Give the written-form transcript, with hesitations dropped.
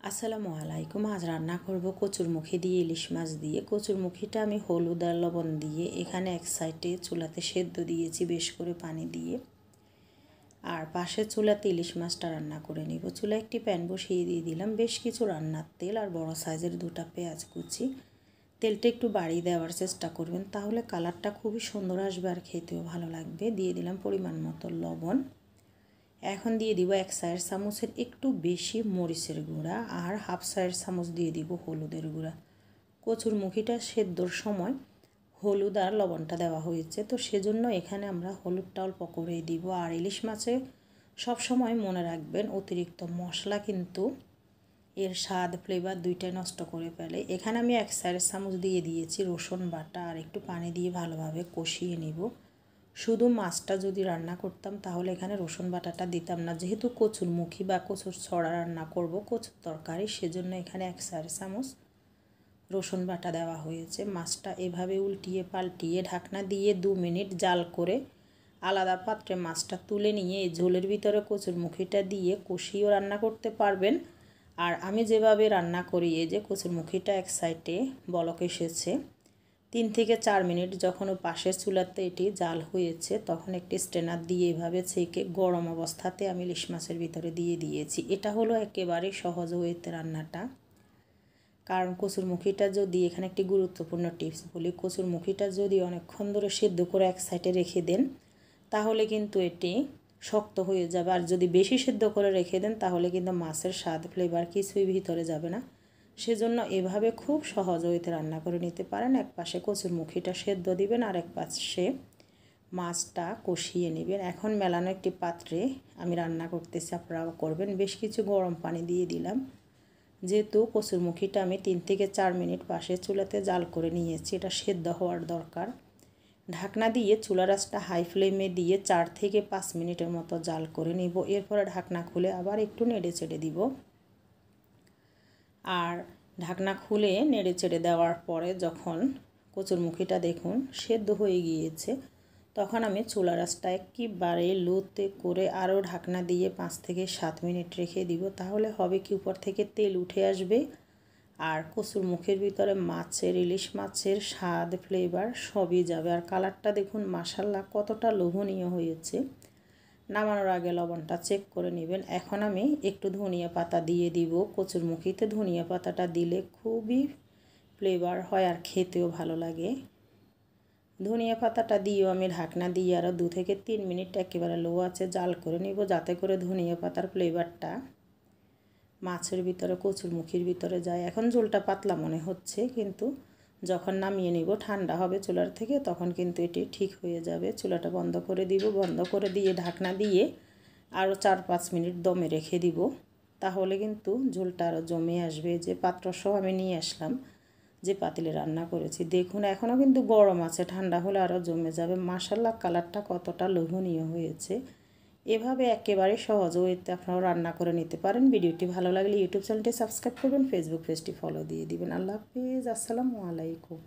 আসসালামু আলাইকুম। আজ রান্না করব কচুরমুখী দিয়ে ইলিশ মাছ দিয়ে। কচুরমুখীটা আমি হলুদ আর লবণ দিয়ে এখানে এক সাইডে চুলাতে সেদ্ধ দিয়েছি বেশ করে পানি দিয়ে, আর পাশের চুলাতে ইলিশ মাছটা রান্না করে নিব। চুলায় একটি প্যান বসিয়ে দিয়ে দিলাম বেশ কিছু রান্নার তেল আর বড় সাইজের দুটো পেঁয়াজ কুচি। তেলটা একটু বাড়িয়ে দেওয়ার চেষ্টা করবেন, তাহলে কালারটা খুবই সুন্দর আসবে আর খেতেও ভালো লাগবে। দিয়ে দিলাম পরিমাণ মতো লবণ। এখন দিয়ে দিব 1 চায়ের চামচের একটু বেশি মরিচের গুঁড়া আর হাফ চায়ের চামচ দিয়ে দিব হলুদের গুঁড়া। কচুরমুখীটা সেদ্ধর সময় হলুদ আর লবণটা দেওয়া হয়েছে, তো সেজন্য এখানে আমরা হলুদটা অল্প করেই দিব। আর ইলিশ মাছে সব সময় মনে রাখবেন অতিরিক্ত মশলা কিন্তু এর স্বাদ ফ্লেভার দুইটাই নষ্ট করে ফেলে। এখানে আমি 1 চায়ের চামচ দিয়ে দিয়েছি রসুন বাটা আর একটু পানি দিয়ে ভালোভাবে কষিয়ে নিব। শুধু মাছটা যদি রান্না করতাম তাহলে এখানে রসুন বাটাটা দিতাম না, যেহেতু কচুরমুখী বা কচুর ছড়া রান্না করব কচুর তরকারি, সেজন্য এখানে 1 চায়ের চামচ রসুন বাটা দেওয়া হয়েছে। মাছটা এভাবে উল্টিয়ে পাল্টিয়ে ঢাকনা দিয়ে 2 মিনিট জাল করে আলাদা পাত্রে মাছটা তুলে নিয়ে এই ঝোলের ভিতরে কচুরমুখীটা দিয়ে কষিয়েও রান্না করতে পারবেন। আর আমি যেভাবে রান্না করি, এই যে কচুরমুখীটা এক সাইডে বলক এসেছে, 3 থেকে 4 মিনিট যখন পাশের চুলাতে এটি জাল হয়েছে তখন একটি স্ট্রেনার দিয়ে এভাবে ছেঁকে গরম অবস্থাতে আমি ইলিশ মাছের ভিতরে দিয়ে দিয়েছি। এটা হলো একেবারে সহজ ওয়েতে রান্নাটা। কারণ কচুরমুখীটা যদি, এখানে একটি গুরুত্বপূর্ণ টিপস বলি, কচুরমুখীটা যদি অনেকক্ষণ ধরে সেদ্ধ করে এক সাইডে রেখে দেন তাহলে কিন্তু এটি শক্ত হয়ে যাবে, আর যদি বেশি সেদ্ধ করে রেখে দেন তাহলে কিন্তু মাছের স্বাদ ফ্লেভার কিছুই ভিতরে যাবে না। সেজন্য এভাবে খুব সহজ ওয়েতে রান্না করে নিতে পারেন। এক পাশে কচুরমুখীটা সেদ্ধ দিবেন আর এক পাশে মাছটা কষিয়ে নেবেন। এখন মেলানো একটি পাত্রে আমি রান্না করতেছি, আপনারাও করবেন। বেশ কিছু গরম পানি দিয়ে দিলাম, যেহেতু কচুরমুখীটা আমি 3 থেকে 4 মিনিট পাশের চুলাতে জাল করে নিয়েছি, এটা সেদ্ধ হওয়ার দরকার। ঢাকনা দিয়ে চুলার আঁচটা হাই ফ্লেমে দিয়ে 4 থেকে 5 মিনিটের মতো জাল করে নিব। এরপরে ঢাকনা খুলে আবার একটু নেড়ে চেড়ে দিব। আর ঢাকনা খুলে নেড়ে চেড়ে দেওয়ার পরে যখন কচুরমুখীটা দেখুন সেদ্ধ হয়ে গিয়েছে, তখন আমি চুলার আঁচটা একেবারে লোতে করে আরও ঢাকনা দিয়ে 5 থেকে 7 মিনিট রেখে দিব। তাহলে হবে কি, উপর থেকে তেল উঠে আসবে আর কচুরমুখীর ভিতরে মাছের, ইলিশ মাছের স্বাদ ফ্লেভার সবই যাবে। আর কালারটা দেখুন মাশাআল্লাহ কতটা লোভনীয় হয়েছে। নামানোর আগে লবণটা চেক করে নেবেন। এখন আমি একটু ধনিয়া পাতা দিয়ে দিব। কচুরমুখীতে ধনিয়া পাতাটা দিলে খুবই ফ্লেভার হয় আর খেতেও ভালো লাগে। ধনিয়া পাতাটা দিয়েও আমি ঢাকনা দিয়ে আরও 2 থেকে 3 মিনিট একেবারে লো আঁচে জাল করে নিব, যাতে করে ধনিয়া পাতার ফ্লেভারটা মাছের ভিতরে, কচুরমুখীর ভিতরে যায়। এখন ঝোলটা পাতলা মনে হচ্ছে, কিন্তু যখন নামিয়ে নিব ঠান্ডা হবে চুলার থেকে তখন কিন্তু এটি ঠিক হয়ে যাবে। চুলাটা বন্ধ করে দিব, বন্ধ করে দিয়ে ঢাকনা দিয়ে আরও 4-5 মিনিট দমে রেখে দিব। তাহলে কিন্তু ঝোলটা আরও জমে আসবে। যে পাত্রসহ আমি নিয়ে আসলাম, যে পাতিলে রান্না করেছি, দেখুন এখনও কিন্তু গরম আছে, ঠান্ডা হলে আরও জমে যাবে। মাশাআল্লাহ কালারটা কতটা লোভনীয় হয়েছে। এভাবে একেবারে সহজ ওয়েতে আপনারাও রান্না করে নিতে পারেন। ভিডিওটি ভালো লাগলে ইউটিউব চ্যানেলটি সাবস্ক্রাইব করবেন, ফেসবুক পেজটি ফলো দিয়ে দিবেন। আল্লাহ হাফিজ, আসসালামু আলাইকুম।